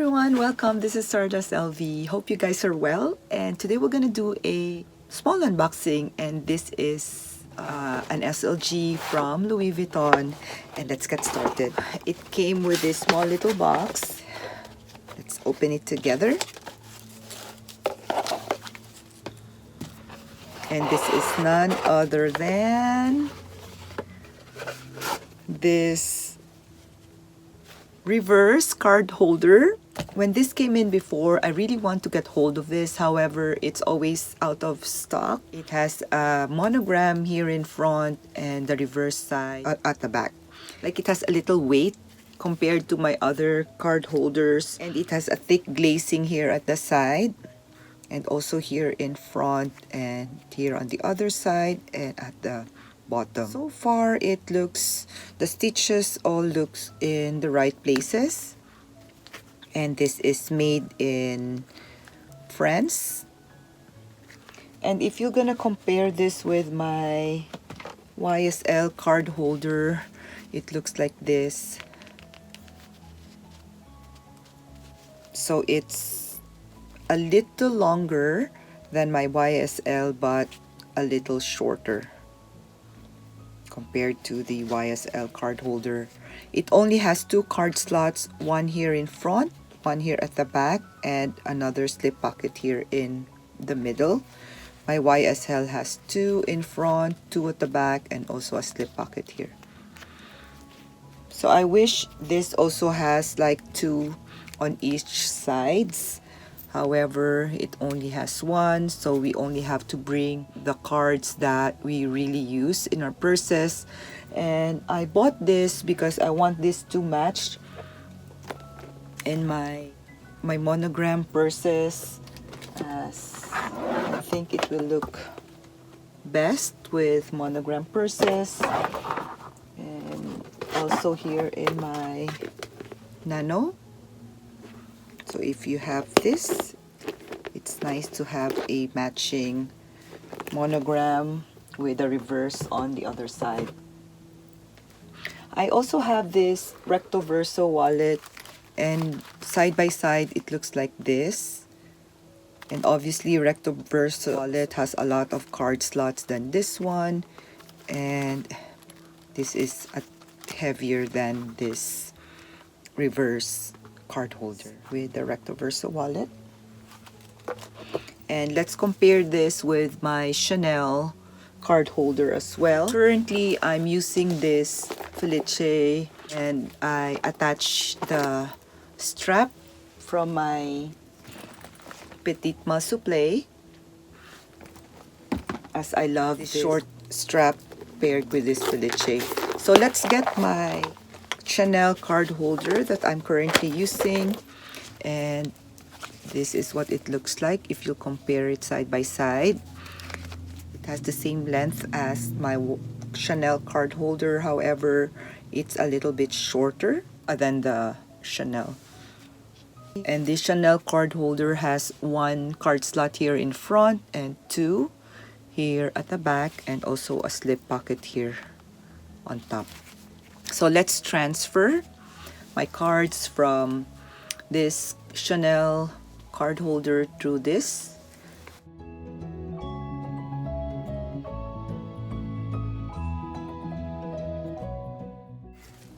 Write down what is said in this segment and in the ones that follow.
everyone, welcome. This is Sardas LV. Hope you guys are well. And today we're gonna do a small unboxing, and this is an SLG from Louis Vuitton. And let's get started. It came with this small little box. Let's open it together. And this is none other than this reverse card holder. When this came in before, I really want to get hold of this. However, it's always out of stock. It has a monogram here in front and the reverse side at the back. Like, it has a little weight compared to my other card holders, and it has a thick glazing here at the side and also here in front and here on the other side and at the bottom. So far it looks, the stitches all looks in the right places, and this is made in France. And if you're gonna compare this with my YSL card holder, it looks like this. So it's a little longer than my YSL but a little shorter compared to the YSL card holder. It only has two card slots, one here in front, one here at the back, and another slip pocket here in the middle. My YSL has two in front, two at the back, and also a slip pocket here. So I wish this also has like two on each sides. However, it only has one, so we only have to bring the cards that we really use in our purses. And I bought this because I want this to match in my monogram purses, as I think it will look best with monogram purses. And also here in my nano. So if you have this, it's nice to have a matching monogram with a reverse on the other side. I also have this Recto Verso wallet, and side by side it looks like this. And obviously Recto Verso wallet has a lot of card slots than this one, and this is heavier than this reverse card holder with the Recto Verso wallet. And let's compare this with my Chanel card holder as well. Currently I'm using this Felice, and I attach the strap from my Petite Main Souple, as I love this short strap paired with this Felice. So let's get my Chanel card holder that I'm currently using, and this is what it looks like if you compare it side by side. It has the same length as my Chanel card holder, however it's a little bit shorter than the Chanel. And this Chanel card holder has one card slot here in front and two here at the back, and also a slip pocket here on top. So let's transfer my cards from this Chanel card holder through this.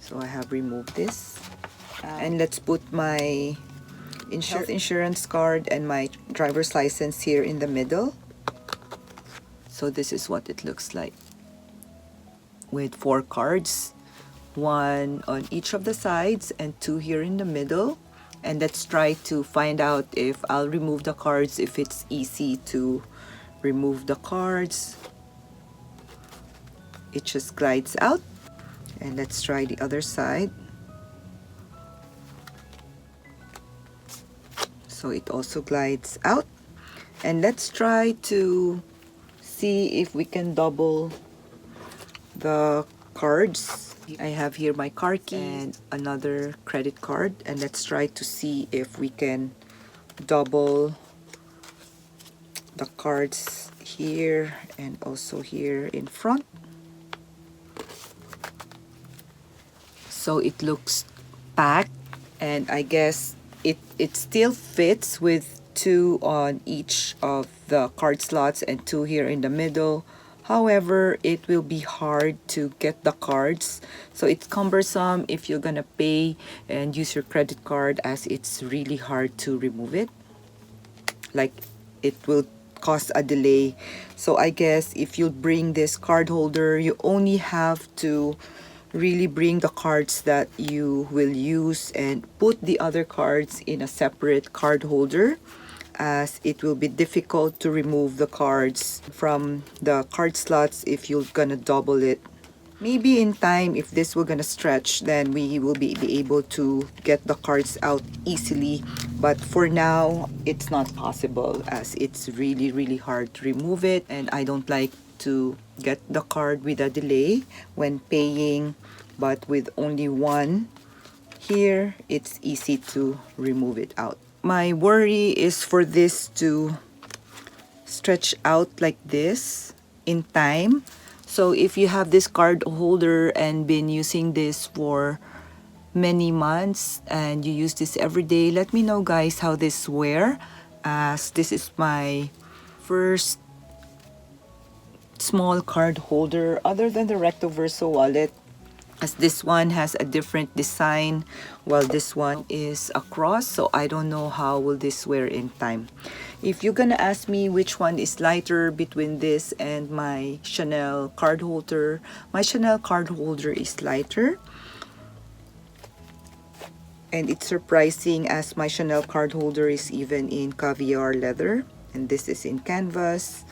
So I have removed this. And let's put my health insurance card and my driver's license here in the middle. So this is what it looks like with 4 cards. One on each of the sides and two here in the middle. And let's try to find out if I'll remove the cards, if it's easy to remove the cards. It just glides out. And let's try the other side. So it also glides out. And let's try to see if we can double the cards. I have here my car key and another credit card, and let's try to see if we can double the cards here and also here in front. So it looks packed, and I guess it still fits with two on each of the card slots and two here in the middle. However, it will be hard to get the cards, so it's cumbersome if you're gonna pay and use your credit card, as it's really hard to remove it. Like, it will cause a delay. So I guess if you bring this card holder, you only have to really bring the cards that you will use and put the other cards in a separate card holder, as it will be difficult to remove the cards from the card slots if you're gonna double it. Maybe in time, if this will gonna stretch, then we will be able to get the cards out easily. But for now, it's not possible, as it's really hard to remove it, and I don't like to get the card with a delay when paying. But with only one here, it's easy to remove it out. My worry is for this to stretch out like this in time. So if you have this card holder and been using this for many months and you use this every day, let me know, guys, how this wear, as this is my first small card holder other than the Recto Verso wallet, as this one has a different design while this one is a cross. So I don't know how will this wear in time. If you're gonna ask me which one is lighter between this and my Chanel card holder, my Chanel card holder is lighter. And it's surprising, as my Chanel card holder is even in caviar leather, and this is in canvas.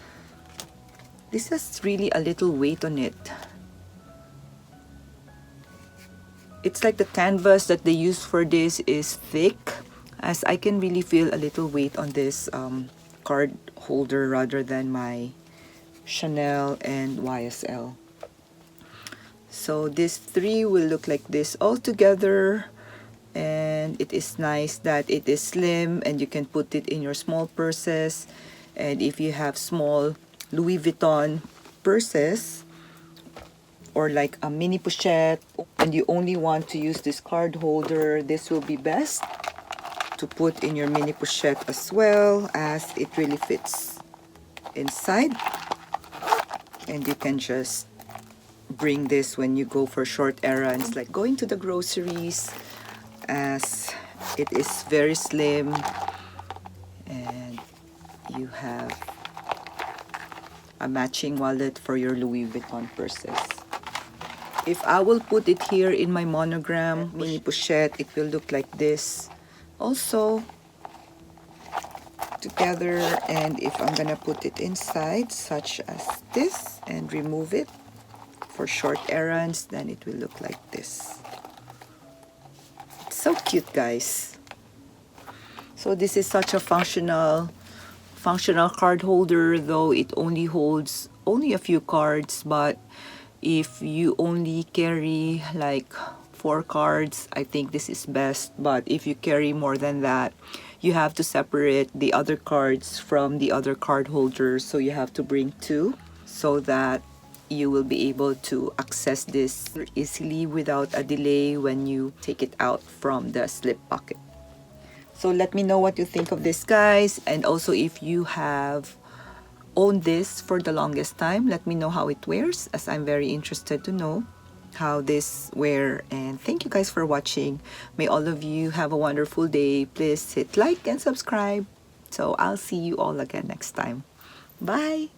This has really a little weight on it. It's like the canvas that they use for this is thick, as I can really feel a little weight on this card holder rather than my Chanel and YSL. So these three will look like this all together, and it is nice that it is slim and you can put it in your small purses. And if you have small Louis Vuitton purses, or like a mini pochette, and you only want to use this card holder, this will be best to put in your mini pochette as well, as it really fits inside. And you can just bring this when you go for short errands, like going to the groceries, as it is very slim and you have a matching wallet for your Louis Vuitton purses. If I will put it here in my monogram mini pochette, it will look like this also together. And if I'm gonna put it inside, such as this, and remove it for short errands, then it will look like this. It's so cute, guys. So this is such a functional card holder, though it only holds a few cards. But if you only carry like 4 cards, I think this is best. But if you carry more than that, you have to separate the other cards from the other card holders. So you have to bring 2 so that you will be able to access this easily without a delay when you take it out from the slip pocket. So let me know what you think of this, guys. And also, if you have owned this for the longest time, let me know how it wears, as I'm very interested to know how this wear. And thank you guys for watching. May all of you have a wonderful day. Please hit like and subscribe. So I'll see you all again next time. Bye.